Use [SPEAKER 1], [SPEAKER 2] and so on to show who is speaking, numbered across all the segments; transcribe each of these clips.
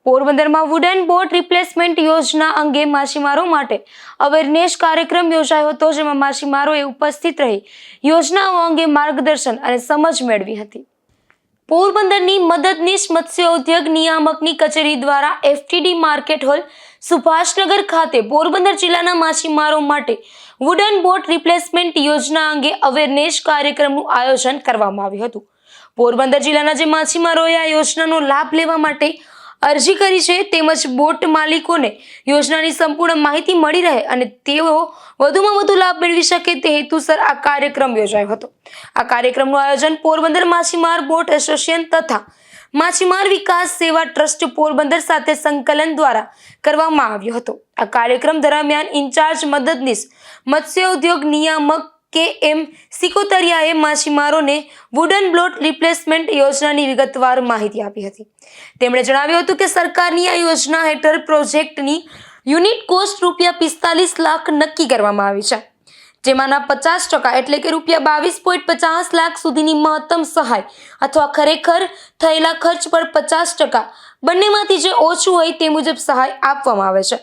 [SPEAKER 1] પોરબંદરમાં wooden boat replacement યોજના અંગે માછીમારો માટે અવેરનેસ કાર્યક્રમ યોજાયો હતો, જેમાં માછીમારોએ ઉપસ્થિત રહી યોજનાઓ અંગે માર્ગદર્શન અને સમજ મેળવી હતી. પોરબંદરની મદદનીશ મત્સ્ય ઉદ્યોગ નિયામકની કચેરી દ્વારા FTD માર્કેટ હોલ સુભાષનગર ખાતે પોરબંદર જિલ્લાના માછીમારો માટે વુડન બોટ રિપ્લેસમેન્ટ યોજના અંગે અવેરનેસ કાર્યક્રમનું આયોજન કરવામાં આવ્યું હતું. પોરબંદર જિલ્લાના જે માછીમારોએ આ યોજનાનો લાભ લેવા માટે અરજી કરી છે, તેમજ બોટ માલિકોને યોજનાની સંપૂર્ણ માહિતી મળી રહે અને તેઓ વધુમાં વધુ લાભ મેળવી શકે તે હેતુસર આ કાર્યક્રમ યોજાયો હતો. આ કાર્યક્રમનું આયોજન પોરબંદર માછીમાર બોટ એસોસિએશન તથા માછીમાર વિકાસ સેવા ટ્રસ્ટ પોરબંદર સાથે સંકલન દ્વારા કરવામાં આવ્યો હતો. આ કાર્યક્રમ દરમિયાન ઇન્ચાર્જ મદદનીશ મત્સ્ય ઉદ્યોગ નિયામક KM સિકોતરિયાએ માછીમારોને વુડન બોટ રિપ્લેસમેન્ટ યોજનાની વિગતવાર માહિતી આપી હતી. તેમણે જણાવ્યું હતું કે સરકારની આ યોજના હેઠળ પ્રોજેક્ટની યુનિટ કોસ્ટ ₹45 લાખ નક્કી કરવામાં આવી છે, જેમાંના 50% એટલે કે ₹22.50 લાખ સુધીની મહત્તમ સહાય અથવા ખરેખર થયેલા ખર્ચ પર 50% બંનેમાંથી જે ઓછું હોય તે મુજબ સહાય આપવામાં આવે છે.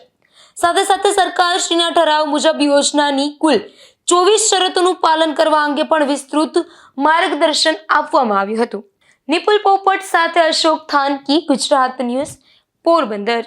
[SPEAKER 1] સાથે સાથે સરકારશ્રીના ઠરાવ મુજબ યોજનાની કુલ 24 શરતોનું પાલન કરવા અંગે પણ વિસ્તૃત માર્ગદર્શન આપવામાં આવ્યું હતું. નિપુલ પોપટ સાથે અશોક થાનકી, ગુજરાત ન્યૂઝ, પોરબંદર.